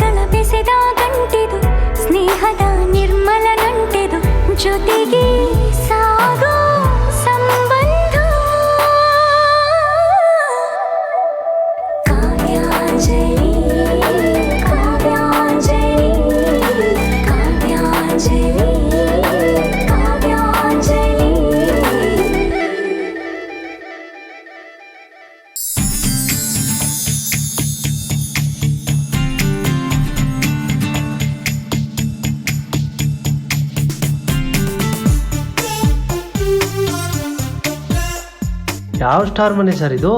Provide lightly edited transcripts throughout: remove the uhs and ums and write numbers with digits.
ಮನಗಳ ಬೆಸೆದ ಗಂಟಿದು ಸ್ನೇಹದ ನಿರ್ಮಲ ನಂಟೆದು ಜೊತೆಗೆ ಸಾಗೋ ಸಂಬಂಧ ಕಾವ್ಯಾಂಜಲಿ ಕಾವ್ಯಾಂಜಲಿ ಕಾವ್ಯಾಂಜಲಿ ಕಾವ್ಯಾಂಜಲಿ. ಯಾವ ಸ್ಟಾರ್ ಮನೆ ಸರ್ ಇದು?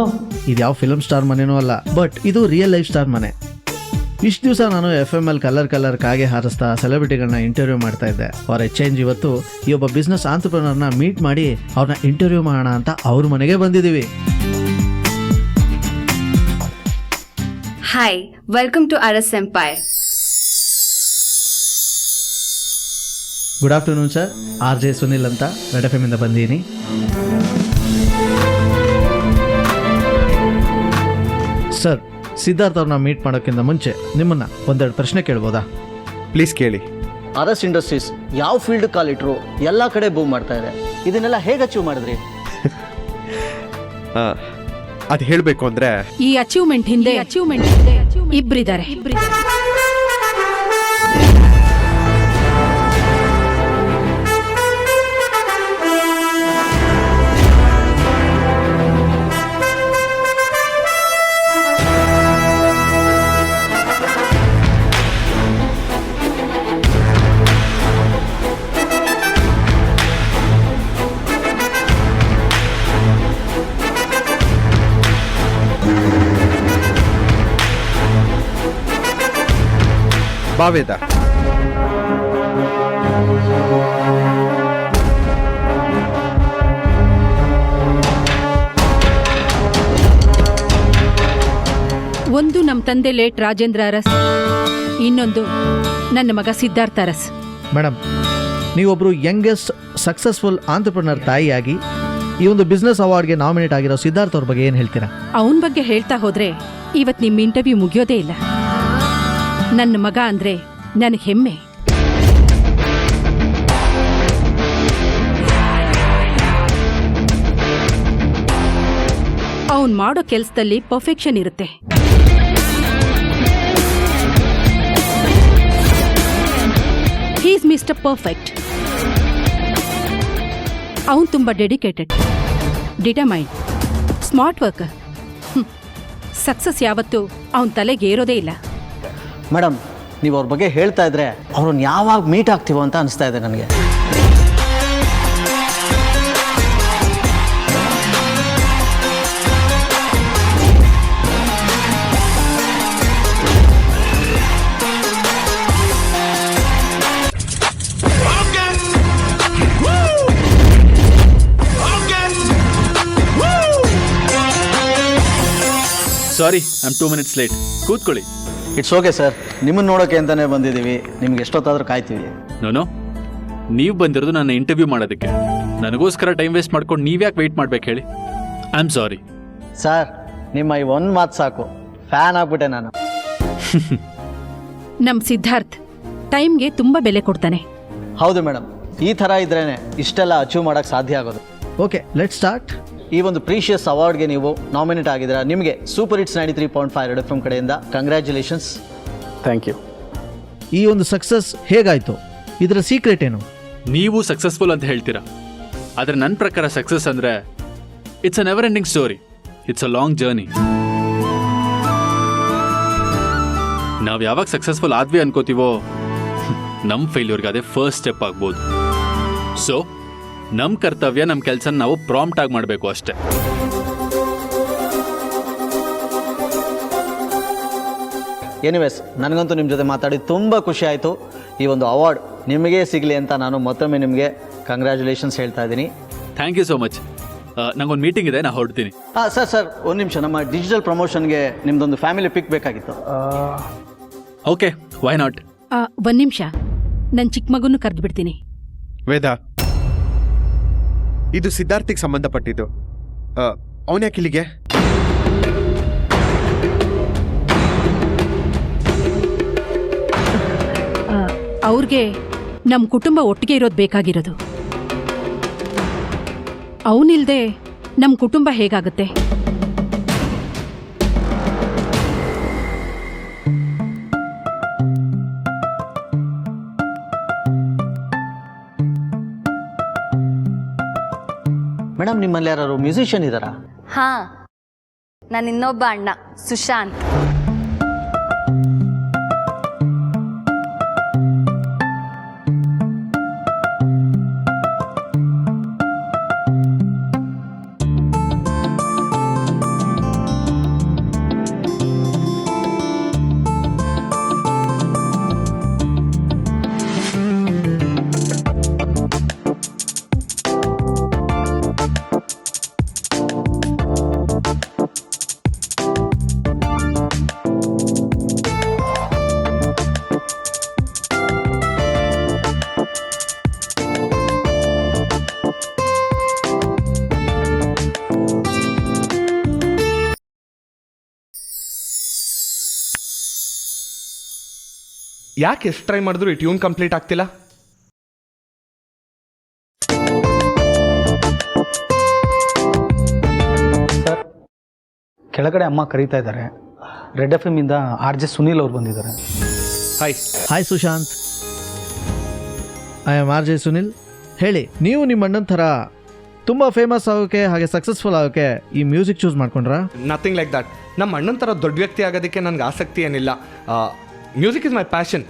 ಇದು ಯಾವ ಫಿಲ್ಮ್ ಸ್ಟಾರ್ ಮನೆನೂ ಅಲ್ಲ, ಬಟ್ ಇದು ರಿಯಲ್ ಲೈಫ್ ಸ್ಟಾರ್ ಮನೆ. ಇಷ್ಟು ದಿವಸ ನಾನು FM ಕಲರ್ ಕಾಗೆ ಹಾರಿಸ್ತಾ ಸೆಲೆಬ್ರಿಟಿಗಳನ್ನ ಇಂಟರ್ವ್ಯೂ ಮಾಡ್ತಾ ಇದ್ದೆ. ಫಾರ್ ಎ ಚೇಂಜ್ ಇವತ್ತು ಈ ಒಬ್ಬ ಬಿಸ್ನೆಸ್ ಆಂಟ್ರಪ್ರನರ್ನ ಮೀಟ್ ಮಾಡಿ ಅವ್ರನ್ನ ಇಂಟರ್ವ್ಯೂ ಮಾಡೋಣ ಅಂತ ಅವ್ರ ಮನೆಗೆ ಬಂದಿದ್ದೀವಿ. Hi, welcome to Aras Empire. Good afternoon sir, RJ Sunil ಅಂತ ರೆಡ್ FM ಇಂದ ಬಂದೀನಿ. ಸರ್, ಸಿದ್ಧಾರ್ಥ್ ಅವ್ರನ್ನ ಮೀಟ್ ಮಾಡೋಕ್ಕಿಂತ ಮುಂಚೆ ನಿಮ್ಮನ್ನ ಒಂದೆರಡು ಪ್ರಶ್ನೆ ಕೇಳ್ಬೋದಾ? ಪ್ಲೀಸ್ ಕೇಳಿ. ಅರಸ್ ಇಂಡಸ್ಟ್ರೀಸ್ ಯಾವ ಫೀಲ್ಡ್ ಕಾಲಿಟ್ರು ಎಲ್ಲ ಕಡೆ ಬೂಮ್ ಮಾಡ್ತಾ ಇದೆ. ಇದನ್ನೆಲ್ಲ ಹೇಗೆ ಅಚೀವ್ ಮಾಡಿದ್ರಿ? ಅದು ಹೇಳಬೇಕು ಅಂದರೆ ಈ ಅಚೀವ್ಮೆಂಟ್ ಹಿಂದೆ ಇಬ್ಬರಿದ್ದಾರೆ. ಭಾವೇದ, ಒಂದು ನಮ್ಮ ತಂದೆ ಲೇಟ್ ರಾಜೇಂದ್ರ ಅರಸ್, ಇನ್ನೊಂದು ನನ್ನ ಮಗ ಸಿದ್ಧಾರ್ಥ ಅರಸ್. ಮೇಡಮ್, ನೀವೊಬ್ಬರು ಯಂಗೆಸ್ಟ್ ಸಕ್ಸಸ್ಫುಲ್ ಆಂಟ್ರಪ್ರನರ್ ತಾಯಿಯಾಗಿ ಈ ಒಂದು ಬಿಸ್ನೆಸ್ ಅವಾರ್ಡ್ಗೆ ನಾಮಿನೇಟ್ ಆಗಿರೋ ಸಿದ್ಧಾರ್ಥ್ ಅವ್ರ ಬಗ್ಗೆ ಏನು ಹೇಳ್ತೀರಾ? ಅವನ ಬಗ್ಗೆ ಹೇಳ್ತಾ ಹೋದ್ರೆ ಇವತ್ತು ನಿಮ್ಮ ಇಂಟರ್ವ್ಯೂ ಮುಗಿಯೋದೇ ಇಲ್ಲ. ನನ್ನ ಮಗ ಅಂದ್ರೆ ನನಗೆ ಹೆಮ್ಮೆ. ಅವನ್ ಮಾಡೋ ಕೆಲಸದಲ್ಲಿ ಪರ್ಫೆಕ್ಷನ್ ಇರುತ್ತೆ. He's mister perfect. ಅವನ್ ತುಂಬಾ dedicated, determined, smart worker. Success ಯಾವತ್ತೂ ಅವನ ತಲೆಗೆ ಏರೋದೇ ಇಲ್ಲ. ಮೇಡಮ್, ನೀವು ಅವ್ರ ಬಗ್ಗೆ ಹೇಳ್ತಾ ಇದ್ರೆ ಅವ್ರನ್ನ ಯಾವಾಗ ಮೀಟ್ ಆಗ್ತೀವೋ ಅಂತ ಅನಿಸ್ತಾ ಇದೆ ನನಗೆ. ಸಾರಿ, ಐ ಆಮ್ 2 minutes ಲೇಟ್. ಕೂತ್ಕೊಳ್ಳಿ. ಇಟ್ಸ್ ಓಕೆ ಸರ್, ನಿಮ್ಮನ್ನು ನೋಡೋಕೆ ಅಂತಾನೆ ಬಂದಿದ್ದೀವಿ. ನಿಮ್ಗೆ ಎಷ್ಟೊತ್ತಾದ್ರೂ ಕಾಯ್ತೀವಿ. ನೋನೋ, ನೀವು ಬಂದಿರೋದು ನನ್ನ ಇಂಟರ್ವ್ಯೂ ಮಾಡೋದಕ್ಕೆ. ನನಗೋಸ್ಕರ ಟೈಮ್ ವೇಸ್ಟ್ ಮಾಡ್ಕೊಂಡು ನೀವ್ಯಾಕೆ ವೆಯ್ಟ್ ಮಾಡ್ಬೇಕು ಹೇಳಿ? I am sorry. ಸರ್, ನಿಮ್ಮ ಈ ಒಂದು ಮಾತು ಸಾಕು, ಫ್ಯಾನ್ ಆಗ್ಬಿಟ್ಟೆ ನಾನು. ನಮ್ ಸಿದ್ಧಾರ್ಥ್ ಟೈಮ್ಗೆ ತುಂಬಾ ಬೆಲೆ ಕೊಡ್ತಾನೆ. ಹೌದು ಮೇಡಮ್, ಈ ಥರ ಇದ್ರೇನೆ ಇಷ್ಟೆಲ್ಲ ಅಚೀವ್ ಮಾಡೋಕ್ಕೆ ಸಾಧ್ಯ ಆಗೋದು. Okay, let's start. ಈ ಒಂದು ಪ್ರೀಶಿಯಸ್ ಅವಾರ್ಡ್ಗೆ ನೀವು ನಾಮಿನೇಟ್ ಆಗಿದ್ದೀರಾ. ನಿಮಗೆ ಸೂಪರ್ ಹಿಟ್ಸ್ 93.5 ರೆಡ್ ಎಫ್ಎಂ ಕಡೆಯಿಂದ ಕಂಗ್ರ್ಯಾಚುಲೇಷನ್ಸ್. Thank you. ಈ ಒಂದು ಸಕ್ಸಸ್ ಹೇಗಾಯ್ತು? ಇದರ ಸೀಕ್ರೆಟ್ ಏನು? ನೀವು ಸಕ್ಸಸ್ಫುಲ್ ಅಂತ ಹೇಳ್ತೀರಾ, ಆದರೆ ನನ್ನ ಪ್ರಕಾರ ಸಕ್ಸಸ್ ಅಂದರೆ it's a never ending story. It's a long journey. ನಾವು ಯಾವಾಗ ಸಕ್ಸಸ್ಫುಲ್ ಆದ್ವಿ ಅನ್ಕೋತೀವೋ, ನಮ್ಮ ಫೇಲ್ಯೂರ್ಗೆ ಅದೇ ಫಸ್ಟ್ ಸ್ಟೆಪ್ ಆಗ್ಬೋದು. ಸೊ ನಮ್ಮ ಕರ್ತವ್ಯ, ನಮ್ಮ ಕೆಲಸ ನಾವು ಪ್ರಾಂಪ್ಟ್ ಆಗಿ ಮಾಡಬೇಕು ಅಷ್ಟೇ. ಎನಿವೇಸ್, ನನಗಂತೂ ನಿಮ್ಮ ಜೊತೆ ಮಾತಾಡಿ ತುಂಬ ಖುಷಿ ಆಯಿತು. ಈ ಒಂದು ಅವಾರ್ಡ್ ನಿಮಗೆ ಸಿಗಲಿ ಅಂತ ನಾನು ಮತ್ತೊಮ್ಮೆ ನಿಮಗೆ ಕಂಗ್ರ್ಯಾಚುಲೇಷನ್ಸ್ ಹೇಳ್ತಾ ಇದ್ದೀನಿ. Thank you so much. ನಂಗೊಂದು ಮೀಟಿಂಗ್ ಇದೆ, ನಾನು ಹೊರಡ್ತೀನಿ. ಸರ್ ಒಂದು ನಿಮಿಷ, ನಮ್ಮ ಡಿಜಿಟಲ್ ಪ್ರಮೋಷನ್ಗೆ ನಿಮ್ದೊಂದು ಫ್ಯಾಮಿಲಿ ಪಿಕ್ ಬೇಕಾಗಿತ್ತು. Okay, why not? ಒಂದ್ ನಿಮಿಷ, ನನ್ನ ಚಿಕ್ಕ ಮಗುನು ಕರೆದು ಬಿಡ್ತೀನಿ. ವೇದ, ಇದು ಸಿದ್ಧಾರ್ಥಿಗೆ ಸಂಬಂಧಪಟ್ಟಿದ್ದು. ಅವನ್ಯಾಕೆ ಇಲ್ಲಿಗೆ? ಅವ್ರಿಗೆ ನಮ್ಮ ಕುಟುಂಬ ಒಟ್ಟಿಗೆ ಇರೋದು ಬೇಕಾಗಿರೋದು. ಅವನಿಲ್ದೆ ನಮ್ಮ ಕುಟುಂಬ ಹೇಗಾಗುತ್ತೆ? ಮೇಡಮ್, ನಿಮ್ಮಲ್ಲಿ ಯಾರು ಮ್ಯೂಸಿಷಿಯನ್ ಇದ್ದಾರಾ? ಹಾ, ನನ್ನ ಇನ್ನೊಬ್ಬ ಅಣ್ಣ ಸುಶಾಂತ್. ಯಾಕೆ ಎಷ್ಟು ಟ್ರೈ ಮಾಡಿದ್ರು ಈ ಟ್ಯೂನ್ ಕಂಪ್ಲೀಟ್ ಆಗ್ತಿಲ್ಲ? ಸರ್, ಕೆಳಗಡೆ ಅಮ್ಮ ಕರೀತಾ ಇದ್ದಾರೆ. ರೆಡ್ ಎಫ್ ಇಂದ RJ ಸುನೀಲ್ ಅವ್ರು ಬಂದಿದ್ದಾರೆ. Hi. Hi Sushant, I am RJ Sunil. ಹೇಳಿ, ನೀವು ನಿಮ್ಮ ಅಣ್ಣನ ಥರ ತುಂಬ ಫೇಮಸ್ ಆಗೋಕ್ಕೆ ಹಾಗೆ ಸಕ್ಸಸ್ಫುಲ್ ಆಗೋಕ್ಕೆ ಈ ಮ್ಯೂಸಿಕ್ ಚೂಸ್ ಮಾಡ್ಕೊಂಡ್ರಾ? Nothing like that. ನಮ್ಮ ಅಣ್ಣನ ಥರ ದೊಡ್ಡ ವ್ಯಕ್ತಿ ಆಗೋದಕ್ಕೆ ನನಗೆ ಆಸಕ್ತಿ ಏನಿಲ್ಲ. Music is my passion.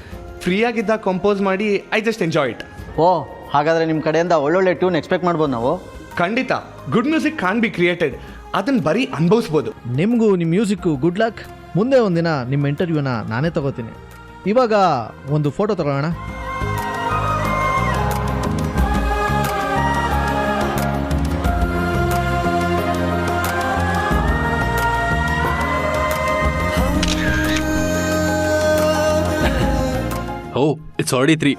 ಫ್ರೀಯಾಗಿದ್ದಾಗ ಕಂಪೋಸ್ ಮಾಡಿ ಐ ಜಸ್ಟ್ ಎಂಜಾಯ್ ಇಟ್. ಓ, ಹಾಗಾದರೆ ನಿಮ್ಮ ಕಡೆಯಿಂದ ಒಳ್ಳೊಳ್ಳೆ ಟ್ಯೂನ್ ಎಕ್ಸ್ಪೆಕ್ಟ್ ಮಾಡ್ಬೋದು ನಾವು. ಖಂಡಿತ. Good music can be created. ಅದನ್ನು ಬರೀ ಅನುಭವಿಸ್ಬೋದು. ನಿಮಗೂ ನಿಮ್ಮ ಮ್ಯೂಸಿಕ್ಕು ಗುಡ್ ಲಕ್. ಮುಂದೆ ಒಂದಿನ ನಿಮ್ಮ ಇಂಟರ್ವ್ಯೂನ ನಾನೇ ತಗೋತೀನಿ. ಇವಾಗ ಒಂದು ಫೋಟೋ ತಗೊಳ್ಳೋಣ. ಓ, ಇಟ್ಸ್ ಆಲ್ರೆಡಿ 3.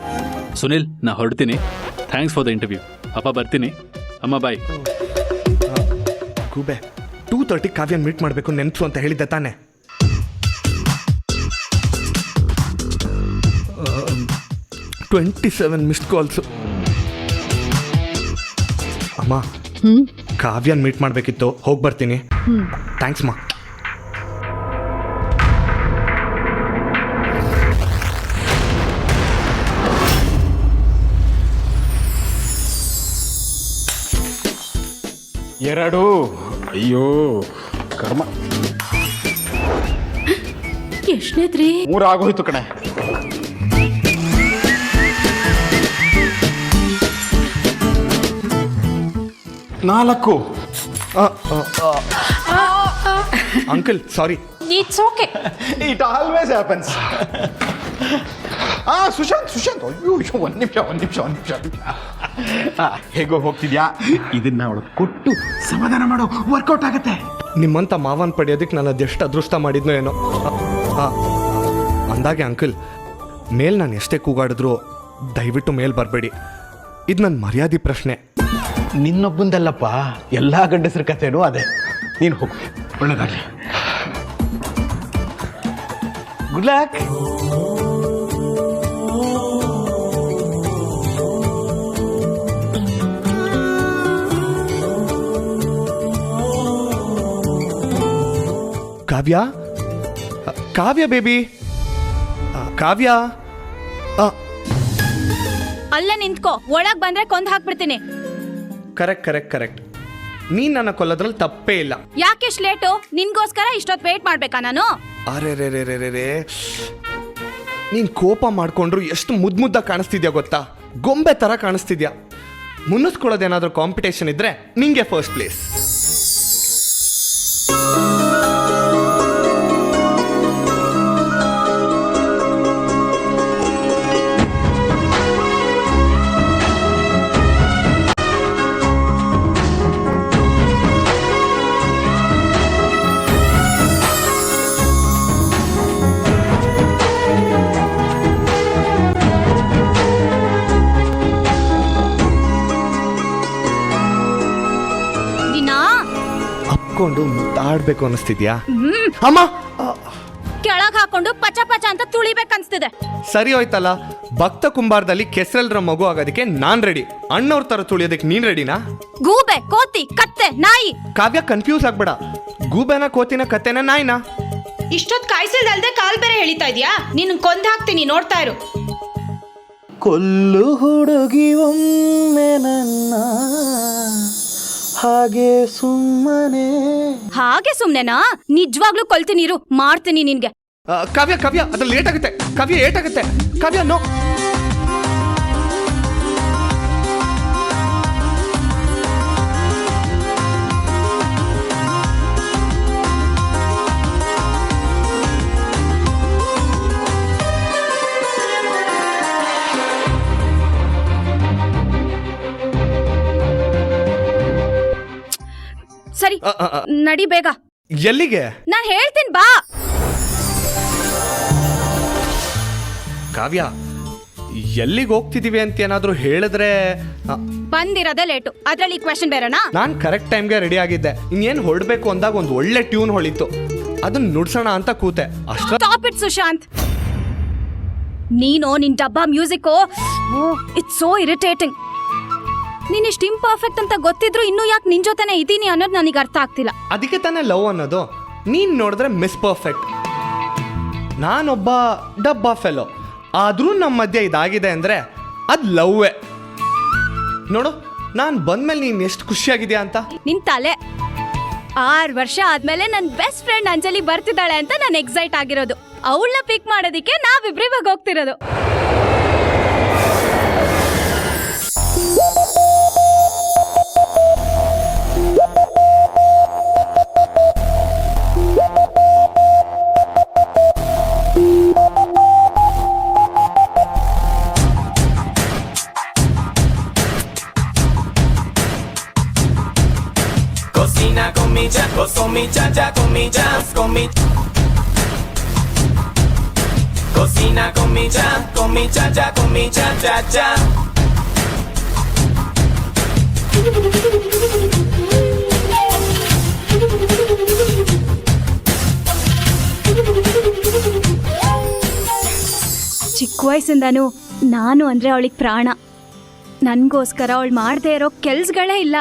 ಸುನಿಲ್, ನಾ ಹೊರಡ್ತೀನಿ. Thanks for the interview. ಅಪ್ಪ ಬರ್ತೀನಿ. ಅಮ್ಮ ಬಾಯ್. ಗೂಬೆ, 2:30 ಕಾವ್ಯನ್ ಮೀಟ್ ಮಾಡಬೇಕು ನೆನಪು ಅಂತ ಹೇಳಿದ್ದೆ ತಾನೆ? 27 ಮಿಸ್ಡ್ ಕಾಲ್ಸು. ಅಮ್ಮ, ಕಾವ್ಯನ್ ಮೀಟ್ ಮಾಡಬೇಕಿತ್ತು. ಹೋಗಿ ಬರ್ತೀನಿ. ಥ್ಯಾಂಕ್ಸ್ ಮಾ. ಎರಡು. ಅಯ್ಯೋ ಕರ್ಮ. ಎಷ್ಟನೇದ್ರಿ? 3 ಆಗೋಯ್ತು ಕಣೆ. 4. Uncle, sorry. It's okay. It always happens. Sushant ಅಯ್ಯೋ, ಒಂದು ನಿಮಿಷ. ಹೇಗೋ ಹೋಗ್ತಿದ್ಯಾ? ಇದನ್ನ ಅವಳು ಕೊಟ್ಟು ಸಮಾಧಾನ ಮಾಡು, ವರ್ಕೌಟ್ ಆಗತ್ತೆ. ನಿಮ್ಮಂಥ ಮಾವನ್ ಪಡೆಯೋದಕ್ಕೆ ನಾನು ಅದೆಷ್ಟು ಅದೃಷ್ಟ ಮಾಡಿದ್ನೋ ಏನೋ. ಅಂದಾಗೆ ಅಂಕಲ್, ಮೇಲ್ ನಾನು ಎಷ್ಟೇ ಕೂಗಾಡಿದ್ರು ದಯವಿಟ್ಟು ಮೇಲ್ ಬರಬೇಡಿ. ಇದು ನನ್ನ ಮರ್ಯಾದೆ ಪ್ರಶ್ನೆ. ನಿನ್ನೊಬ್ಬಂದಲ್ಲಪ್ಪ, ಎಲ್ಲ ಗಂಡಸರ ಕಥೆನೂ ಅದೇ. ನೀನು ಹೋಗು, ಒಳ್ಳೆದಾಗಲಿ. Good luck. Kavya baby, Kavya. ಅಲ್ಲೇ ನಿಂತ್ಕೋ, ಒಳಗ್ ಬಂದ್ರೆ ಕೊಂದ್ ಹಾಕ್ಬಿಡ್ತೀನಿ. ಕರೆಕ್ಟ್. ನೀನ್ ನನ್ನ ಕೊಲ್ಲೋದ್ರಲ್ಲಿ ತಪ್ಪೇ ಇಲ್ಲ. ಯಾಕೆಷ್ಟು ಲೇಟು? ನಿನ್ಗೋಸ್ಕರ ಇಷ್ಟೊತ್ತು ವೇಟ್ ಮಾಡ್ಬೇಕಾ ನಾನು? ಅರೆ, ನೀನ್ ಕೋಪ ಮಾಡ್ಕೊಂಡ್ರು ಎಷ್ಟು ಮುದ್ದಾಗಿ ಕಾಣಿಸ್ತಿದ್ಯಾ ಗೊತ್ತಾ? ಗೊಂಬೆ ತರ ಕಾಣಿಸ್ತಿದ್ಯಾ. ಮುನ್ನಿಸ್ಕೊಳ್ಳೋದೇನಾದ್ರೂ ಕಾಂಪಿಟೇಷನ್ ಇದ್ರೆ ನಿಂಗೆ ಫಸ್ಟ್ ಪ್ಲೇಸ್. ದಿನಾ ಅಪ್ಕೊಂಡು ಮುದ್ದಾಡ್ಬೇಕು ಅನಿಸ್ತಿದ್ಯಾ? ಅಮ್ಮ, ಕೆಳಗ್ ಒಳಗ್ ಹಾಕೊಂಡು ಪಚ ಪಚ ಅಂತ ತುಳಿಬೇಕನ್ಸ್ತಿದೆ. ಸರಿ ಹೋಯ್ತಲ್ಲ, ಭಕ್ತ ಕುಂಬಾರದಲ್ಲಿ ಕೆಸರಲ್ರ ಮಗು ಆಗೋದಕ್ಕೆ ನಾನ್ ರೆಡಿ, ಅಣ್ಣವ್ರ ತರ ತುಳಿಯೋದಕ್ಕೆ ನೀನ್ ರೆಡಿನಾ? ಗೂಬೆ, ಕೋತಿ, ಕತ್ತೆ, ನಾಯಿ. ಕಾವ್ಯ ಕನ್ಫ್ಯೂಸ್ ಆಗ್ಬೇಡ, ಗೂಬೆನ ಕೋತಿನ ಕತ್ತೆನ ನಾಯಿನ? ಇಷ್ಟೊತ್ ಕಾಯಿಸಿಲ್ದಲ್ದೆ ಕಾಲ್ ಬೇರೆ ಎಳಿತಾ ಇದ್ಯಾ? ನಿನ್ ಕೊಂದ್ ಹಾಕ್ತೀನಿ, ನೋಡ್ತಾ ಇರು. ಕೊಲ್ಲು ಹುಡುಗಿ ಒಮ್ಮೆ ನನ್ನ ಹಾಗೆ ಸುಮ್ಮನೆ. ಹಾಗೆ ಸುಮ್ನೆನಾ? ನಿಜವಾಗ್ಲೂ ಕೊಲ್ತೀನಿ ಇರು, ಮಾಡ್ತೀನಿ ನಿನ್ಗೆ. ಕಾವ್ಯ ಕಾವ್ಯ ಅದ್ರಲ್ಲಿ ಲೇಟ್ ಆಗುತ್ತೆ, ಕಾವ್ಯ ಏಟ್ ಆಗುತ್ತೆ. ಕಾವ್ಯ ನೋ. ಸರಿ ನಡಿ ಬೇಗ. ಎಲ್ಲಿಗೆ? ನಾನ್ ಹೇಳ್ತೀನಿ ಬಾ. ಕಾವ್ಯ ಎಲ್ಲಿಗೆ ಹೋಗ್ತಿದೀವಿ ಅಂತ ಏನಾದ್ರೂ ಹೇಳಿದ್ರೆ. ಬಂದಿರೋದೇ ಲೇಟು, ಅದ್ರಲ್ಲಿ ಕ್ವೆಶ್ಚನ್ ಬೇರೆನಾ? ನಾನ್ ಕರೆಕ್ಟ್ ಟೈಮ್ಗೆ ರೆಡಿ ಆಗಿದ್ದೆ. ಇನ್ನೇನ್ ಹೊರಡ್ಬೇಕು ಅಂದಾಗ ಒಂದು ಒಳ್ಳೆ ಟ್ಯೂನ್ ಹೊಳಿತು, ಅದನ್ನ ನುಡ್ಸೋಣ ಅಂತ ಕೂತೆ ಅಷ್ಟ. Stop it Sushant. ನೀನು ನಿನ್ ಡಬ್ಬಾ ಮ್ಯೂಸಿಕ್ ಇಟ್ಸ್ ಸೋ ಇರಿಟೇಟಿಂಗ್. ನೀನ್ ಇಷ್ಟು ಇಂಪರ್ಫೆಕ್ಟ್ ಅಂತ ಗೊತ್ತಿದ್ರು ಇನ್ನೂ ಯಾಕೆ ನಿನ್ ಜೊತೆನೆ ಇದೀನಿ ಅನ್ನೋದು ನನಗೆ ಅರ್ಥ ಆಗ್ತಿಲ್ಲ. ಅದಕ್ಕೆ ತಾನೇ ಲವ್ ಅನ್ನೋದು. ನೀನ್ ನೋಡಿದ್ರೆ ಮಿಸ್ ಪರ್ಫೆಕ್ಟ್, ನಾನೊಬ್ಬ ಡಬ್ಬಾ ಫೆಲೋ. ಆದ್ರೂ ನಮ್ಮ ಮಧ್ಯೆ ಇದಾಗಿದೆ ಅಂದ್ರೆ ಅದ್ ಲವ್ವೇ. ನೋಡು, ನಾನ್ ಬಂದ್ಮೇಲೆ ನೀನ್ ಎಷ್ಟು ಖುಷಿಯಾಗಿದ್ಯಾ ಅಂತ. ನಿನ್ ತಲೆ. 6 ವರ್ಷ ಆದ್ಮೇಲೆ ನನ್ ಬೆಸ್ಟ್ ಫ್ರೆಂಡ್ ಅಂಜಲಿ ಬರ್ತಿದ್ದಾಳೆ ಅಂತ ನಾನು ಎಕ್ಸೈಟ್ ಆಗಿರೋದು. ಅವಳನ್ನ ಪಿಕ್ ಮಾಡೋದಿಕ್ಕೆ ನಾವಿಬ್ರು ಇವಾಗ ಹೋಗ್ತಿರೋದು. Cocina con mi cha, con mi cha cha, con mi chas, con mi. Cocina con mi cha cha, con mi cha cha cha. ಚಿಕ್ಕ ವಯಸ್ಸಿಂದಾನು ನಾನು ಅಂದ್ರೆ ಅವಳಿಗೆ ಪ್ರಾಣ. ನನ್ಗೋಸ್ಕರ ಅವಳು ಮಾಡದೇ ಇರೋ ಕೆಲ್ಸಗಳೇ ಇಲ್ಲ.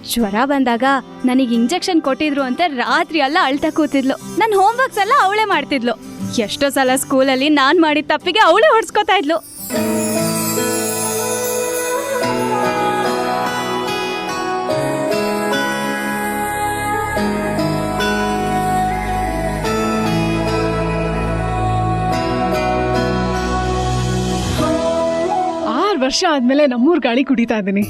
ಜ್ವರ ಬಂದಾಗ ನನಗೆ ಇಂಜೆಕ್ಷನ್ ಕೊಟ್ಟಿದ್ರು ಅಂತ ರಾತ್ರಿ ಎಲ್ಲ ಅಳ್ತಾ ಕೂತಿದ್ಲು. ನನ್ನ ಹೋಮ್ವರ್ಕ್ಸ್ ಎಲ್ಲ ಅವಳೇ ಮಾಡ್ತಿದ್ಲು. ಎಷ್ಟೋ ಸಲ ಸ್ಕೂಲಲ್ಲಿ ನಾನ್ ಮಾಡಿದ ತಪ್ಪಿಗೆ ಅವಳೇ ಹೊಡ್ಸ್ಕೊತಾ ಇದ್ಲು. ವರ್ಷ ಆದ್ಮೇಲೆ ನಮ್ಮೂರ್ ಗಾಳಿ ಕುಡಿತಾ ಇದ್ದೀನಿ.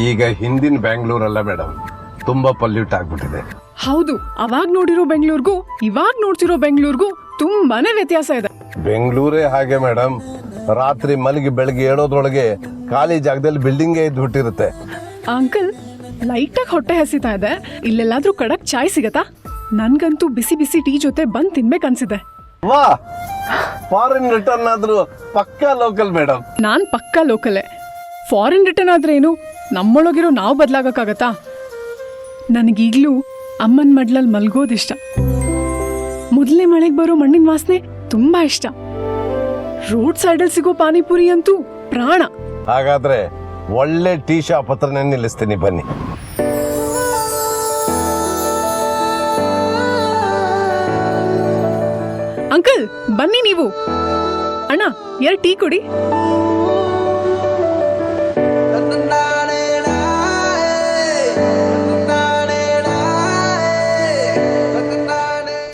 ಈಗ ಹಿಂದಿನ ಬ್ಯಾಂಗ್ಳೂರಲ್ಲ ಮೇಡಮ್, ತುಂಬಾ ಪಲ್ಯೂಟ್ ಆಗ್ಬಿಟ್ಟಿದೆ. ಹೌದು, ಅವಾಗ ನೋಡಿರೋ ಬೆಂಗಳೂರಿಗೂ ಇವಾಗ ನೋಡ್ತಿರೋ ಬೆಂಗಳೂರಿಗೂ ತುಂಬಾನೇ ವ್ಯತ್ಯಾಸ ಇದೆ. ಬೆಂಗಳೂರೇ ಹಾಗೆ ಮೇಡಮ್, ರಾತ್ರಿ ಮಲಗಿ ಬೆಳಗ್ಗೆ ಏಳೋದ್ರೊಳಗೆ ಖಾಲಿ ಜಾಗದಲ್ಲಿ ಬಿಲ್ಡಿಂಗ್ ಇದ್ಬಿಟ್ಟಿರುತ್ತೆ. ಅಂಕಲ್, ಲೈಟ್ ಆಗಿ ಹೊಟ್ಟೆ ಹಸಿತಾ ಇದೆ, ಇಲ್ಲೆಲ್ಲಾದ್ರೂ ಕಡಕ್ ಚಾಯ್ ಸಿಗತ್ತಾ? ನನ್ಗಂತೂ ಬಿಸಿ ಬಿಸಿ ಟೀ ಜೊತೆ ಬಂದ್ ತಿನ್ಬೇಕು ಅನ್ಸಿದೆ. ವಾ, ಫಾರಿನ್ ರಿಟರ್ನ್ ಆದ್ರೂ ಪಕ್ಕಾ ಲೋಕಲ್ ಮೇಡಮ್. ನಾನ್ ಪಕ್ಕಾ ಲೋಕಲೇ. ಫಾರಿನ್ ರಿಟರ್ನ್ ಆದ್ರೆ ಏನು, ನಮ್ಮೊಳಗಿರೋ ನಾವು ಬದಲಾಗಕ್ಕಾಗತ್ತಾ? ನನಗೀಗ್ಲೂ ಅಮ್ಮನ ಮಡ್ಲಲ್ಲಿ ಮಲ್ಗೋದಿಷ್ಟ. ಮೊದಲನೇ ಮಳೆಗೆ ಬರೋ ಮಣ್ಣಿನ ವಾಸನೆ ತುಂಬಾ ಇಷ್ಟ. ರೋಡ್ ಸೈಡಲ್ಲಿ ಸಿಗೋ ಪಾನಿಪುರಿ ಅಂತೂ ಪ್ರಾಣ. ಹಾಗಾದ್ರೆ ಒಳ್ಳೆ ಟೀ ಶಾಪ್ ಹತ್ರನೇ ನಿಲ್ಲಿಸ್ತೀನಿ, ಬನ್ನಿ. ಅಂಕಲ್ ಬನ್ನಿ ನೀವು. ಅಣ್ಣ 2 ಟೀ ಕೊಡಿ.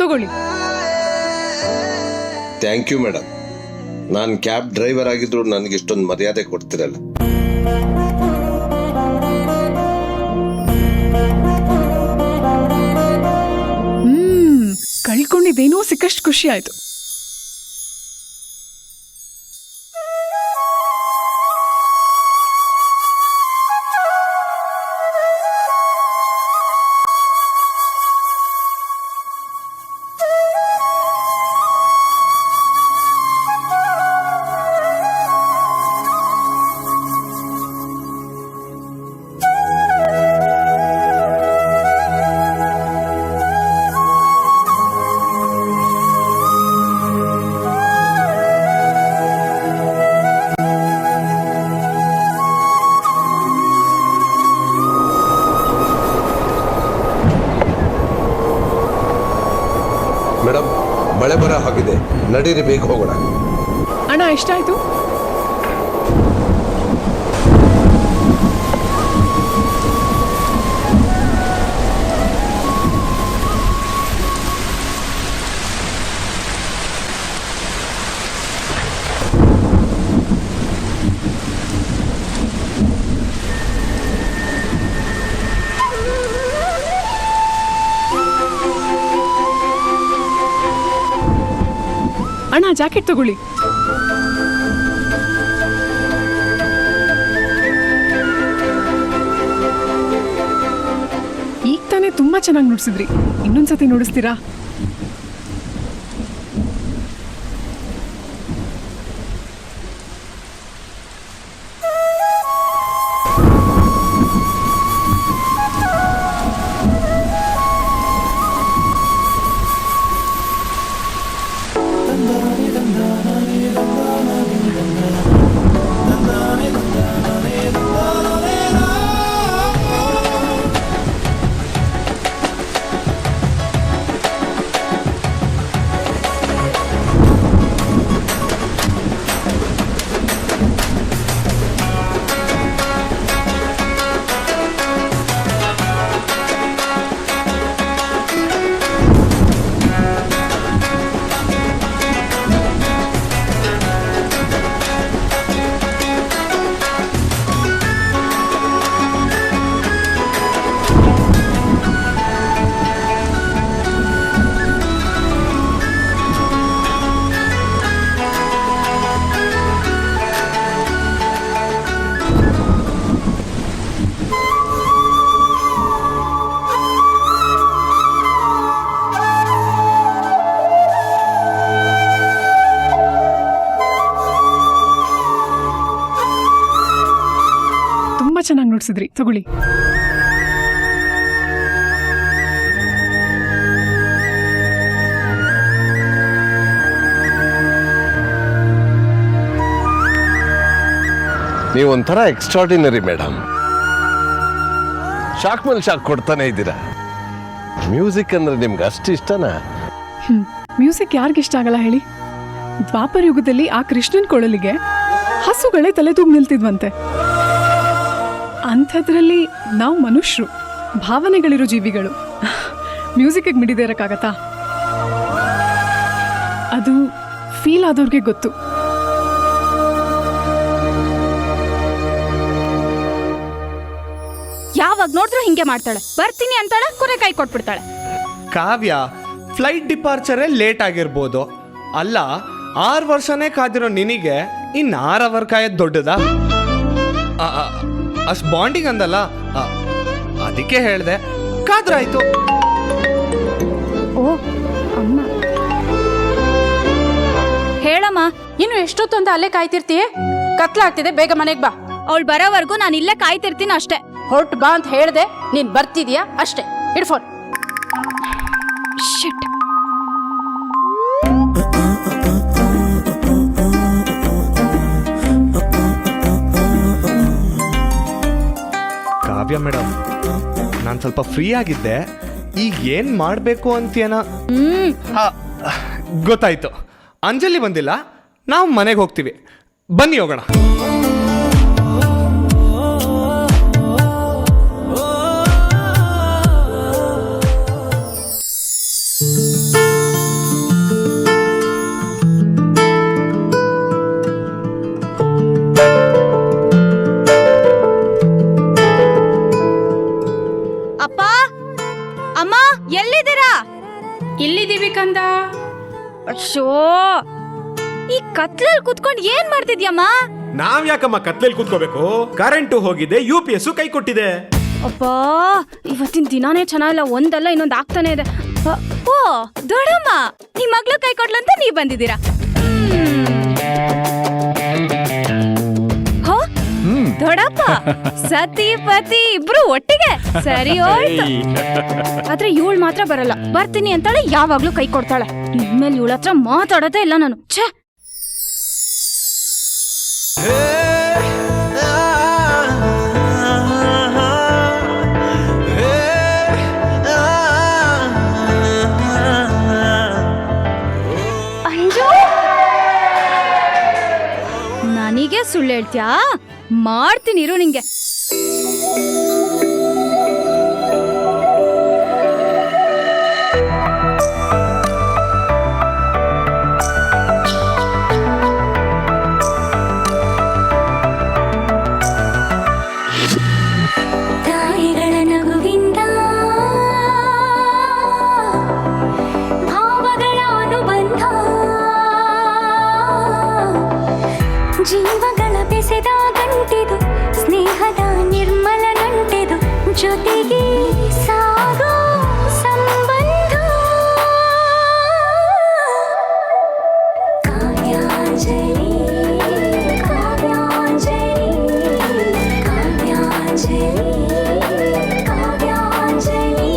ತಗೊಳ್ಳಿ. Thank you madam. ನಾನು ಕ್ಯಾಬ್ ಡ್ರೈವರ್ ಆಗಿದ್ರು ನನಗೆ ಇಷ್ಟೊಂದು ಮರ್ಯಾದೆ ಕೊಡ್ತಿರಲ್ಲ. ಕಳ್ಕೊಂಡಿದ್ದೇನೋ ಸಿಕ್ಕಷ್ಟು ಖುಷಿ ಆಯ್ತು. ನಡೀರಿ, ಬೇಗ ಹೋಗೋಣ. ಅಣ್ಣ ಎಷ್ಟಾಯ್ತು? ಅಣ್ಣ ಜಾಕೆಟ್ ತಗೊಳ್ಳಿ. ಈಗ ತಾನೇ ತುಂಬಾ ಚೆನ್ನಾಗಿ ನುಡಿಸಿದ್ರಿ, ಇನ್ನೊಂದ್ಸತಿ ನುಡಿಸ್ತೀರಾ? ಚೆನ್ನಾಗಿ ನುಡಿಸಿದ್ರಿ, ತಗೊಳ್ಳಿ. ನೀವೊಂಥರ ಎಕ್ಸ್ಟ್ರಾರ್ಡಿನರಿ ಮೇಡಮ್. ಶಾಕ್ ಮೇಲೆ ಶಾಕ್ ಕೊಡ್ತಾನೆ ಇದ್ದೀರಾ. ಮ್ಯೂಸಿಕ್ ಅಂದ್ರೆ ನಿಮ್ಗೆ ಅಷ್ಟು ಇಷ್ಟನಾ? ಮ್ಯೂಸಿಕ್ ಯಾರಿಗಿಷ್ಟ ಆಗಲ್ಲ ಹೇಳಿ? ದ್ವಾಪರ ಯುಗದಲ್ಲಿ ಆ ಕೃಷ್ಣನ್ ಕೊಳಲಿಗೆ ಹಸುಗಳೇ ತಲೆ ತೂಗ್ ನಿಲ್ತಿದ್ವಂತೆ. ಅಂಥದ್ರಲ್ಲಿ ನಾವು ಮನುಷ್ಯರು, ಭಾವನೆಗಳಿರೋ ಜೀವಿಗಳು, ಮ್ಯೂಸಿಕ್ಗೆ ಮಿಡಿದೇ ಇರೋಕ್ಕಾಗತ್ತಾ? ಅದು ಫೀಲ್ ಆದವ್ರಿಗೆ ಗೊತ್ತು. ಯಾವಾಗ ನೋಡಿದ್ರು ಹಿಂಗೆ ಮಾಡ್ತಾಳೆ, ಬರ್ತೀನಿ ಅಂತಾಳೆ, ಕೊನೆ ಕೈ ಕೊಟ್ಬಿಡ್ತಾಳೆ. ಕಾವ್ಯ, ಫ್ಲೈಟ್ ಡಿಪಾರ್ಚರೇ ಲೇಟ್ ಆಗಿರ್ಬೋದು, ಅಲ್ಲ 6 ವರ್ಷನೇ ಕಾದಿರೋ ನಿನಗೆ ಇನ್ನು 6 ಅವರ್ ಕಾಯೋದು ದೊಡ್ಡದಾ? ಅಷ್ಟು ಬಾಂಡಿಂಗ್ ಅಂದಲ್ಲ, ಅದಕ್ಕೆ ಹೇಳಿದೆ, ಕಾದ್ರಾಯ್ತು. ಓ ಅಮ್ಮ, ಹೇಳಮ್ಮ. ಇನ್ನು ಎಷ್ಟೊತ್ತು ಅಂತ ಅಲ್ಲೇ ಕಾಯ್ತಿರ್ತೀಯ? ಕತ್ಲಾಗ್ತಿದೆ, ಬೇಗ ಮನೆಗೆ ಬಾ. ಅವಳು ಬರೋವರೆಗೂ ನಾನು ಇಲ್ಲೇ ಕಾಯ್ತಿರ್ತೀನಿ ಅಷ್ಟೇ. ಹೊರಟು ಬಾ ಅಂತ ಹೇಳ್ದೆ, ನೀನ್ ಬರ್ತಿದ್ಯಾ ಅಷ್ಟೇ. ಇಡ್ಫೋನ್. ಶಿಟ್. ಕಾವ್ಯ ಮೇಡಮ್, ನಾನು ಸ್ವಲ್ಪ ಫ್ರೀ ಆಗಿದ್ದೆ, ಈಗ ಏನ್ ಮಾಡಬೇಕು ಅಂತೇನ ಗೊತ್ತಾಯ್ತು. ಅಂಜಲಿ ಬಂದಿಲ್ಲ, ನಾವು ಮನೆಗೆ ಹೋಗ್ತೀವಿ, ಬನ್ನಿ ಹೋಗೋಣ. ಅಪ್ಪ, ಅಮ್ಮ, ಎಲ್ಲಿದ್ದೀರಾ? ಇಲ್ಲಿದ್ದೀವಿ ಕಂದ. ಅಶ್ಶೋ, ಈ ಕತ್ಲಲ್ಲಿ ಕುತ್ಕೊಂಡು ಏನ್ ಮಾಡ್ತಿದ್ಯಮ್ಮ? ನಾವ್ ಯಾಕಮ್ಮ ಕತ್ಲಲ್ಲಿ ಕೂತ್ಕೋಬೇಕು? ಕರೆಂಟು ಹೋಗಿದೆ, UPS ಕೈ ಕೊಟ್ಟಿದೆ. ಅಪ್ಪ, ಇವತ್ತಿನ ದಿನಾನೇ ಚೆನ್ನಾಗಿಲ್ಲ, ಒಂದಲ್ಲ ಇನ್ನೊಂದು ಆಗ್ತಾನೆ ಇದೆ. ಓ ದೊಡ್ಡಮ್ಮ, ನಿಮ್ ಮಗ್ಳು ಕೈ ಕೊಡ್ಲಂತ ನೀವ್ ಬಂದಿದ್ದೀರಾ? ದೊಡ್ಡಪ್ಪ, ಸತಿ ಪತಿ ಇಬ್ರು ಒಟ್ಟಿಗೆ, ಸರಿ ಹೋಯ್ತು. ಆದ್ರೆ ಇವಳು ಮಾತ್ರ ಬರಲ್ಲ, ಬರ್ತೀನಿ ಅಂತಾಳೆ, ಯಾವಾಗ್ಲೂ ಕೈ ಕೊಡ್ತಾಳೆ. ಇನ್ಮೇಲೆ ಇವಳ ಹತ್ರ ಮಾತಾಡೋದೇ ಇಲ್ಲ ನಾನು. ಛೇ. ಅಂಜು ನನಗೆ ಸುಳ್ಳು ಹೇಳ್ತ್ಯಾ? ಮಾಡ್ತೀನಿ ಇರು ನಿಂಗೆ. ತಾಯಿಗಳ ನಗುವಿಂದ ಭಾವಗಳ ಅನುಬಂಧ ಜೀವಗಳ ಬೆಸೆದ ಗಂಟಿದು ಸ್ನೇಹದ ನಿರ್ಮಲ ನಂಟೆದು ಜೊತೆಗೆ ಸಾಗೋ ಸಂಬಂಧ ಕಾವ್ಯಾಂಜಲಿ ಕಾವ್ಯಾಂಜಲಿ ಕಾವ್ಯಾಂಜಲಿ ಕಾವ್ಯಾಂಜಲಿ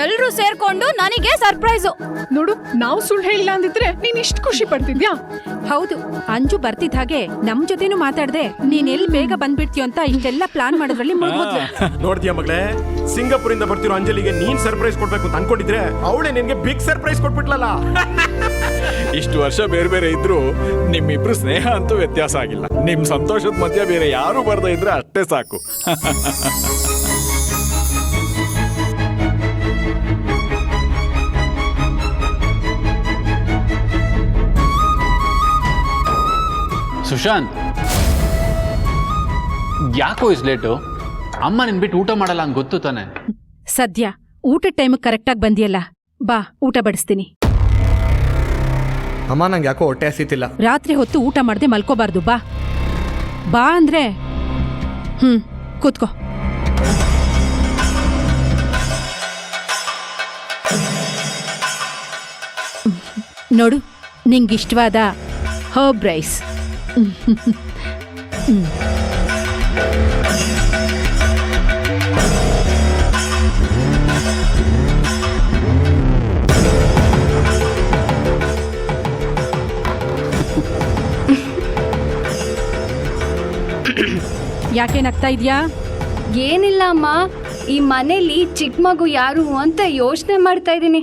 ಎಲ್ರೂ ಸೇರ್ಕೊಂಡು ನನಗೆ ಸರ್ಪ್ರೈಸು. ನೋಡು, ನಾವು ಸುಳ್ಳು ಹೇಳಿಲ್ಲ ಅಂದಿದ್ರೆ ನೀನ್ ಇಷ್ಟು ಖುಷಿ ಪಡ್ತಿದ್ಯಾ? ಹೌದು, ಅಂಜು ಬರ್ತಿದ್ದ ಹಾಗೆ ನಮ್ ಜೊತೆನೂ ಮಾತಾಡ್ದೆ ನೀನ್ ಎಲ್ಲಿ ಬೇಗ ಬಂದ್ಬಿಡ್ತೀಯ ಅಂತ ಇಷ್ಟೆಲ್ಲ ಪ್ಲಾನ್ ಮಾಡೋದ್ರಲ್ಲಿ ಮುಳುಗೋದ್ಲು. ನೋಡ್ತೀಯ ಮಗಳೇ, ಸಿಂಗಾಪುರ್ ಇಂದ ಬರ್ತಿರೋ ಅಂಜಲಿಗೆ ನೀನ್ ಸರ್ಪ್ರೈಸ್ ಕೊಡ್ಬೇಕು ಅಂತ ಅನ್ಕೊಂಡಿದ್ರೆ ಅವಳೇ ನಿನ್ಗೆ ಬಿಗ್ ಸರ್ಪ್ರೈಸ್ ಕೊಟ್ಬಿಟ್ಲಲ್ಲ. ಇಷ್ಟು ವರ್ಷ ಬೇರೆ ಬೇರೆ ಇದ್ರು ನಿಮ್ಮಿಬ್ರು ಸ್ನೇಹ ಅಂತೂ ವ್ಯತ್ಯಾಸ ಆಗಿಲ್ಲ. ನಿಮ್ ಸಂತೋಷದ ಮಧ್ಯ ಬೇರೆ ಯಾರು ಬರ್ದೇ ಇದ್ರೆ ಅಷ್ಟೇ ಸಾಕು. ಸುಶಾಂತ್, ಯಾಕೋ ಇಸ್ ಲೇಟು? ಅಮ್ಮ ನಿನ್ ಬಿಟ್ಟು ಊಟ ಮಾಡಲ್ಲ ಅಂತ ಗೊತ್ತು ತಾನೆ? ಸದ್ಯ ಊಟದ ಟೈಮ್ ಕರೆಕ್ಟಾಗಿ ಬಂದಿಯಲ್ಲ, ಬಾ ಊಟ ಬಡಿಸ್ತೀನಿ. ಅಮ್ಮ ನಂಗೆ ಯಾಕೋ ಹೊಟ್ಟೆ ಹಸಿತಿಲ್ಲ. ರಾತ್ರಿ ಹೊತ್ತು ಊಟ ಮಾಡದೆ ಮಲ್ಕೋಬಾರ್ದು. ಬಾ ಬಾ ಅಂದ್ರೆ ಕೂತ್ಕೋ. ನೋಡು, ನಿಂಗಿಷ್ಟವಾದ ಹರ್ಬ್ ರೈಸ್. ಯಾಕೆ ನಗ್ತಾ ಇದ್ಯಾ? ಏನಿಲ್ಲ ಅಮ್ಮ, ಈ ಮನೇಲಿ ಚಿಕ್ಕ ಮಗು ಯಾರು ಅಂತ ಯೋಚನೆ ಮಾಡ್ತಾ ಇದ್ದೀನಿ.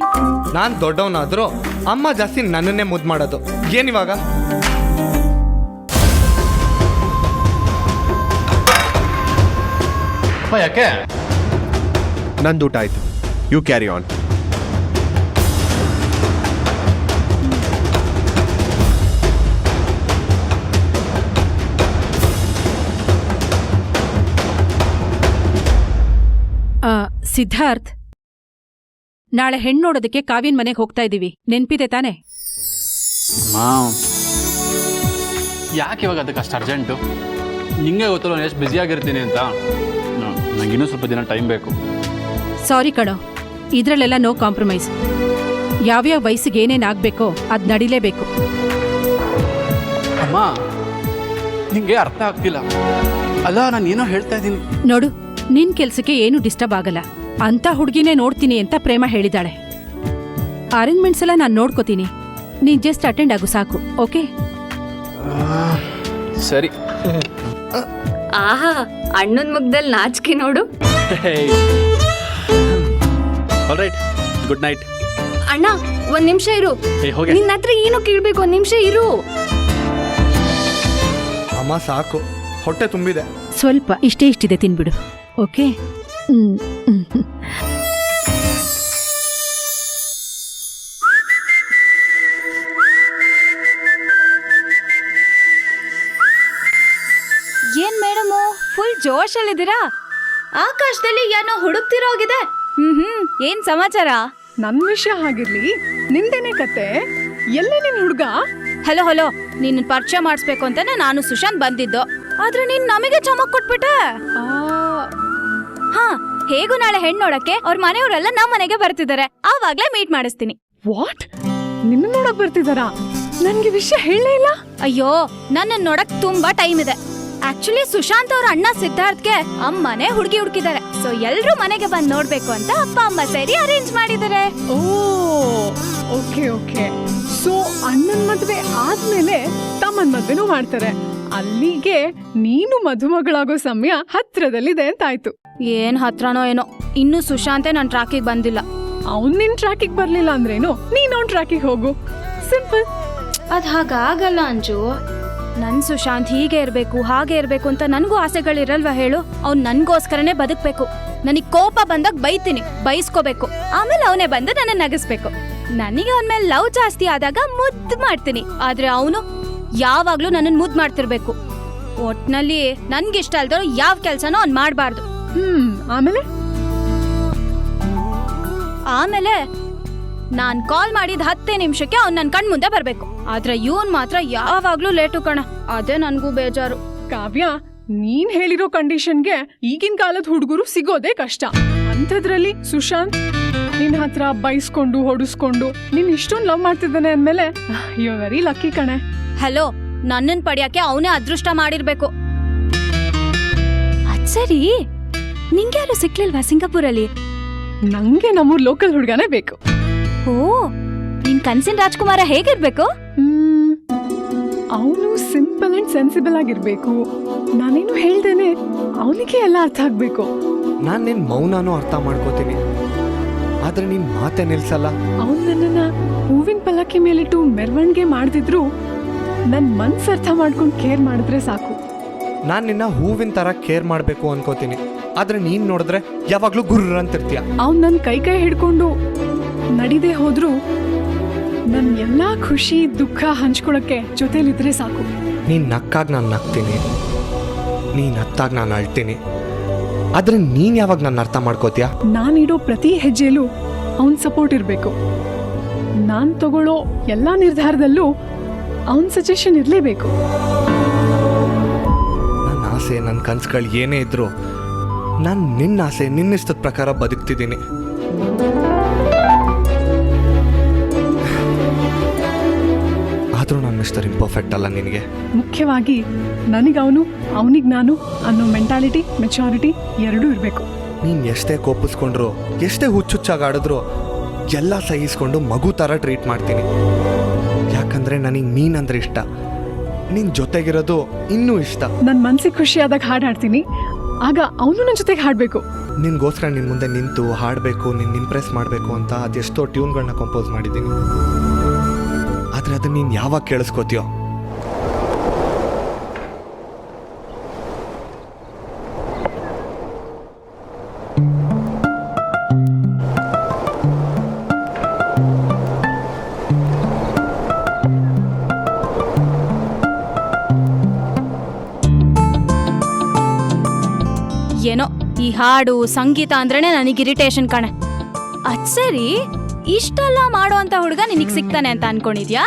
ನಾನ್ ದೊಡ್ಡವನಾದ್ರೂ ಅಮ್ಮ ಜಾಸ್ತಿ ನನ್ನನ್ನೇ ಮುದ್ದು ಮಾಡೋದು. ಏನಿವಾಗ? ಯಾಕೆ? ನಂದು ಊಟ ಆಯ್ತು, ಯು ಕ್ಯಾರಿ ಆನ್. ಸಿದ್ಧಾರ್ಥ್, ನಾಳೆ ಹೆಣ್ಣು ನೋಡೋದಕ್ಕೆ ಕಾವ್ಯನ್ ಮನೆಗೆ ಹೋಗ್ತಾ ಇದೀವಿ, ನೆನ್ಪಿದೆ ತಾನೆ? ಯಾಕೆ ಇವಾಗ ಅದಕ್ಕೆ ಅಷ್ಟು ಅರ್ಜೆಂಟು? ನಿಂಗೆ ಗೊತ್ತಲ್ಲ ನಾನು ಎಷ್ಟು ಬ್ಯುಸಿಯಾಗಿರ್ತೀನಿ ಅಂತ. ನಂಗಿನ್ನೂ ಸ್ವಲ್ಪ ದಿನ ಟೈಮ್ ಬೇಕು. ಸಾರಿ ಕಣೋ, ಇದ್ರಲ್ಲೆಲ್ಲ ನೋ ಕಾಂಪ್ರಮೈಸ್. ಯಾವ್ಯಾವ ವಯಸ್ಸಿಗೆ ಏನೇನು ಆಗಬೇಕೋ ಅದು ನಡಿಲೇಬೇಕು. ಅಮ್ಮ, ನಿಂಗೆ ಅರ್ಥ ಆಗ್ತಿಲ್ಲ. ಅಲ್ಲ, ನಾನು ಏನೋ ಹೇಳ್ತಾ ಇದ್ದೀನಿ. ನೋಡು, ನಿನ್ ಕೆಲ್ಸಕ್ಕೆ ಏನು ಡಿಸ್ಟರ್ಬ್ ಆಗಲ್ಲ ಅಂತ ಹುಡುಗಿನೇ ನೋಡ್ತೀನಿ ಅಂತ ಪ್ರೇಮ ಹೇಳಿದಾಳೆ. ಅರೇಂಜ್ಮೆಂಟ್ಸ್ ಎಲ್ಲ ನಾನು ನೋಡ್ಕೋತೀನಿ, ನೀನ್ ಜಸ್ಟ್ ಅಟೆಂಡ್ ಆಗು ಸಾಕು. ಓಕೆ? ಸರಿ. ಆಹಾ, ಅಣ್ಣನ ಮುಗ್ದಲ್ಲಿ ನಾಚಿಕೆ ನೋಡು. All right, good night. ಅಣ್ಣ, ಒಂದ್ ನಿಮಿಷ ಇರು. ನಿನ್ನ ಹತ್ರ ಏನು ಕೇಳ್ಬೇಕು, ಒಂದ್ ನಿಮಿಷ ಇರು. ಅಮ್ಮ ಸಾಕು, ಹೊಟ್ಟೆ ತುಂಬಿದೆ. ಸ್ವಲ್ಪ ಇಷ್ಟಿದೆ ತಿನ್ಬಿಡು. ಓಕೆ? ಏನ್ ಮೇಡಮು, ಫುಲ್ ಜೋಶಲ್ಲಿದ್ದೀರಾ? ಆಕಾಶದಲ್ಲಿ ಏನೋ ಹುಡುಕ್ತಿರೋಗಿದೆ. ಏನ್ ಸಮಾಚಾರ? ನನ್ ವಿಷಯ ಹಾಗಿರ್ಲಿ, ನಿಂದೇನೆ ಕತೆ? ಎಲ್ಲೇ ನಿನ್ ಹುಡ್ಗ? ಹಲೋ ಹಲೋ, ನಿನ್ನ ಪರಿಚಯ ಮಾಡಿಸ್ಬೇಕು ಅಂತಾನೆ ನಾನು ಸುಶಾಂತ್ ಬಂದಿದ್ದು, ಆದ್ರೆ ನೀನ್ ನಮಗೆ ಚಮಕ್ ಕೊಟ್ಬಿಟ್ಟೆ. ಹಾ, ಹೇಗೂ ನಾಳೆ ಹೆಣ್ಣು ನೋಡಕ್ಕೆ ಅವ್ರ ಮನೆಯವರೆಲ್ಲ ನಮ್ಮ ಮನೆಗೆ ಬರ್ತಿದ್ದಾರೆ, ಆವಾಗ್ಲೇ ಮೀಟ್ ಮಾಡಿಸ್ತೀನಿ. ವಾಟ್? ನಿನ್ನ ನೋಡಕ್ ಬರ್ತಿದಾರಾ? ನನ್ಗೆ ವಿಷಯ ಹೇಳೇ ಇಲ್ಲ. ಅಯ್ಯೋ, ನನ್ನ ನೋಡಕ್ ತುಂಬಾ ಟೈಮ್ ಇದೆ. ಆಕ್ಚುಲಿ ಸುಶಾಂತ್ ಅವ್ರ ಅಣ್ಣ ಸಿದ್ಧಾರ್ಥ್ಗೆ ಅಮ್ಮನೆ ಹುಡುಗಿ ಹುಡುಕಿದ್ದಾರೆ. ಸೊ ಎಲ್ರು ಮನೆಗೆ ಬಂದ್ ನೋಡ್ಬೇಕು ಅಂತ ಅಪ್ಪ ಅಮ್ಮ ಸೇರಿ ಅರೇಂಜ್ ಮಾಡಿದ್ದಾರೆ. ಓ, ಓಕೆ ಓಕೆ. ಸೊ ಅಣ್ಣನ್ ಮದ್ವೆ ಆದ್ಮೇಲೆ ತಮ್ಮನ್ ಮದ್ವೆನೂ ಮಾಡ್ತಾರೆ. ಅಲ್ಲಿಗೆ ನೀನು ಮದುಮಗಳಾಗೋ ಸಮಯ ಹತ್ರದಲ್ಲಿದೆ ಅಂತಾಯ್ತು. ಏನ್ ಹತ್ರನೋ ಏನೋ, ಇನ್ನೂ ಸುಶಾಂತೆ ನನ್ನ ಟ್ರ್ಯಾಕಿಗೆ ಬಂದಿಲ್ಲ. ಅವ್ನ್ ನಿನ್ ಟ್ರ್ಯಾಕಿಗೆ ಬರ್ಲಿಲ್ಲ ಅಂದ್ರೇನು, ನೀನ್ ಅವ್ನ್ ಟ್ರ್ಯಾಕಿಗೆ ಹೋಗು, ಸಿಂಪಲ್. ಅದ್ ಹಾಗಾಗಲ್ಲ ಅಂಜು. ನನ್ ಸುಶಾಂತ್ ಹೀಗೆ ಇರ್ಬೇಕು ಹಾಗೆ ಇರ್ಬೇಕು ಅಂತ ನನ್ಗೂ ಆಸೆಗಳಿರಲ್ವಾ ಹೇಳು? ಅವ್ನ್ ನನ್ಗೋಸ್ಕರನೇ ಬದುಕ್ಬೇಕು. ನನಗ್ ಕೋಪ ಬಂದಾಗ ಬೈತೀನಿ, ಬೈಸ್ಕೋಬೇಕು, ಆಮೇಲೆ ಅವನೇ ಬಂದು ನನ್ನ ನಗಿಸ್ಬೇಕು. ನನಗೆ ಅವನ ಮೇಲೆ ಲವ್ ಜಾಸ್ತಿ ಆದಾಗ ಮುದ್ದು ಮಾಡ್ತೀನಿ, ಆದ್ರೆ ಅವನು ಯಾವಾಗ್ಲೂ ನನ್ನ ಮುದ್ದು ಮಾಡ್ತಿರ್ಬೇಕು. ಒಟ್ನಲ್ಲಿ ನನ್ಗಿಷ್ಟ ಅಲ್ದೋ ಯಾವ ಕೆಲ್ಸನೂ ಅವ್ನ್ ಮಾಡ್ಬಾರ್ದು. ಆಮೇಲೆ ನಾನ್ ಕಾಲ್ ಮಾಡಿದ 10 ನಿಮಿಷಕ್ಕೆ ಅವ್ನ್ ನನ್ ಕಣ್ ಮುಂದೆ ಬರ್ಬೇಕು. ಆದ್ರೆ ಇವನ್ ಮಾತ್ರ ಯಾವಾಗ್ಲೂ ಲೇಟು ಕಣ, ಅದೇ ನನ್ಗೂ ಬೇಜಾರು. ಕಾವ್ಯ, ನೀನ್ ಹೇಳಿರೋ ಕಂಡೀಷನ್ಗೆ ಈಗಿನ ಕಾಲದ ಹುಡುಗರು ಸಿಗೋದೇ ಕಷ್ಟ. ಅಂಥದ್ರಲ್ಲಿ ಸುಶಾಂತ್ ನಿನ್ ಹತ್ರ ಬೈಸ್ಕೊಂಡು ಹೊಡಿಸ್ಕೊಂಡು ನಿನ್ ಇಷ್ಟೊಂದು ಲವ್ ಮಾಡ್ತಿದ್ದಾನೆ ಅಂದ್ಮೇಲೆ ಯು ವೆರಿ ಲಕ್ಕಿ ಕಣೆ. ಹಲೋ, ನನ್ನನ್ ಪಡ್ಯಕ್ಕೆ ಅವನೇ ಅದೃಷ್ಟ ಮಾಡಿರ್ಬೇಕು. ಅದ್ ಸರಿ, ನಿಂಗೆ ಯಾರು ಸಿಕ್ಲಿಲ್ವಾ ಸಿಂಗಾಪುರಲ್ಲಿ? ನಂಗೆ ನಮ್ಮೂರ್ ಲೋಕಲ್ ಹುಡ್ಗನೇ ಬೇಕು. ಓ, ನಿನ್ ಕನ್ಸಿನ ರಾಜ್ಕುಮಾರ ಹೇಗಿರ್ಬೇಕು? ಅವನು ಸಿಂಪಲ್ ಅಂಡ್ ಸೆನ್ಸಿಬಲ್ ಆಗಿರ್ಬೇಕು. ನಾನೇನು ಹೇಳ್ದೇನೆ ಅವನಿಗೆ ಎಲ್ಲ ಅರ್ಥ ಆಗ್ಬೇಕು. ನಾನ್ ನಿನ್ ಮೌನನೂ ಅರ್ಥ ಮಾಡ್ಕೋತೀನಿ, ಆದ್ರೆ ನೀನ್ ಮಾತೆ ನಿಲ್ಸಲ್ಲ. ಅವನ್ ನನ್ನನ್ನ ಹೂವಿನ ಪಲ್ಲಕ್ಕಿ ಮೇಲಿಟ್ಟು ಮೆರವಣಿಗೆ ಮಾಡ್ದಿದ್ರು ನನ್ ಮನ್ಸ್ ಅರ್ಥ ಮಾಡ್ಕೊಂಡು ಕೇರ್ ಮಾಡಿದ್ರೆ ಸಾಕು. ನಾನ್ ನಿನ್ನ ಹೂವಿನ ತರ ಕೇರ್ ಮಾಡ್ಬೇಕು ಅನ್ಕೋತೀನಿ, ಆದ್ರೆ ನೀನ್ ನೋಡಿದ್ರೆ ಯಾವಾಗ್ಲೂ ಗುರ್ರ ಅಂತಿರ್ತೀಯ. ಅವ್ನ್ ನನ್ ಕೈ ಹಿಡ್ಕೊಂಡು ನಡಿದೆ ಹೋದ್ರು ನನ್ ಎಲ್ಲಾ ಖುಷಿ ದುಃಖ ಹಂಚ್ಕೊಳಕ್ಕೆ ಜೊತೆಲಿದ್ರೆ ಸಾಕು. ನೀನ್ ನಕ್ಕಾಗ ನಾನು ನಗ್ತೀನಿ, ನೀನ್ ಹತ್ತಾಗ ನಾನು ಅಳ್ತೀನಿ, ಆದ್ರೆ ನೀನ್ ಯಾವಾಗ ನನ್ನ ಅರ್ಥ ಮಾಡ್ಕೋತೀಯ? ನಾನಿಡೋ ಪ್ರತಿ ಹೆಜ್ಜೆಲೂ ಅವನ್ ಸಪೋರ್ಟ್ ಇರ್ಬೇಕು. ನಾನ್ ತಗೊಳ್ಳೋ ಎಲ್ಲಾ ನಿರ್ಧಾರದಲ್ಲೂ ಅವನ್ ಸಜೆಷನ್ ಇರ್ಲೇಬೇಕು. ನನ್ನ ಆಸೆ ನನ್ನ ಕನ್ಸುಗಳು ಏನೇ ಇದ್ರು ನಾನು ನಿನ್ನ ಆಸೆ ನಿನ್ನಿಷ್ಟದ ಪ್ರಕಾರ ಬದುಕ್ತಿದ್ದೀನಿ. ಆದ್ರೂ ನಾನು ಮಿಸ್ಟರ್ ಇಂಪರ್ಫೆಕ್ಟ್ ಅಲ್ಲ ನಿನಗೆ. ಮುಖ್ಯವಾಗಿ ನನಗವನು ಅವನಿಗೆ ನಾನು ಅನ್ನೋ ಮೆಂಟಾಲಿಟಿ ಮೆಚುರಿಟಿ ಎರಡೂ ಇರಬೇಕು. ನೀನು ಎಷ್ಟೇ ಕೋಪಿಸ್ಕೊಂಡ್ರು ಎಷ್ಟೇ ಹುಚ್ಚುಚ್ಚಾಗಾಡಿದ್ರು ಎಲ್ಲ ಸಹಿಸ್ಕೊಂಡು ಮಗು ಥರ ಟ್ರೀಟ್ ಮಾಡ್ತೀನಿ. ಯಾಕಂದ್ರೆ ನನಗೆ ನೀನಂದ್ರೆ ಇಷ್ಟ, ನಿನ್ನ ಜೊತೆಗಿರೋದು ಇನ್ನೂ ಇಷ್ಟ. ನನ್ನ ಮನ್ಸಿಗೆ ಖುಷಿ ಆದಾಗ ಹಾಡು ಹಾಡ್ತೀನಿ, ಆಗ ಅವನು ನನ್ನ ಜೊತೆಗೆ ಹಾಡಬೇಕು. ನಿನ್ಗೋಸ್ಕರ ನಿನ್ನ ಮುಂದೆ ನಿಂತು ಹಾಡಬೇಕು, ನಿನ್ನ ಇಂಪ್ರೆಸ್ ಮಾಡಬೇಕು ಅಂತ ಅದೆಷ್ಟೋ ಟ್ಯೂನ್ಗಳನ್ನ ಕಂಪೋಸ್ ಮಾಡಿದ್ದೀನಿ. ಆದರೆ ಅದನ್ನ ನೀನು ಯಾವಾಗ ಕೇಳಿಸ್ಕೋತೀಯೋ? ಏನೋ ಈ ಹಾಡು ಸಂಗೀತ ಅಂದ್ರೇನೆ ನನಗೆ ಇರಿಟೇಷನ್ ಕಣೆ. ಅದ್ ಸರಿ, ಇಷ್ಟೆಲ್ಲ ಮಾಡುವಂತ ಹುಡುಗ ನಿನಗ್ ಸಿಗ್ತಾನೆ ಅಂತ ಅನ್ಕೊಂಡಿದ್ಯಾ?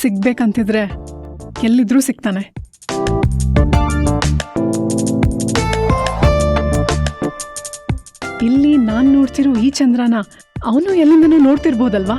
ಸಿಗ್ಬೇಕಂತಿದ್ರೆ ಎಲ್ಲಿದ್ರೂ ಸಿಗ್ತಾನೆ. ಇಲ್ಲಿ ನಾನ್ ನೋಡ್ತಿರೋ ಈ ಚಂದ್ರನ ಅವನು ಎಲ್ಲಿಂದನೂ ನೋಡ್ತಿರ್ಬೋದಲ್ವಾ?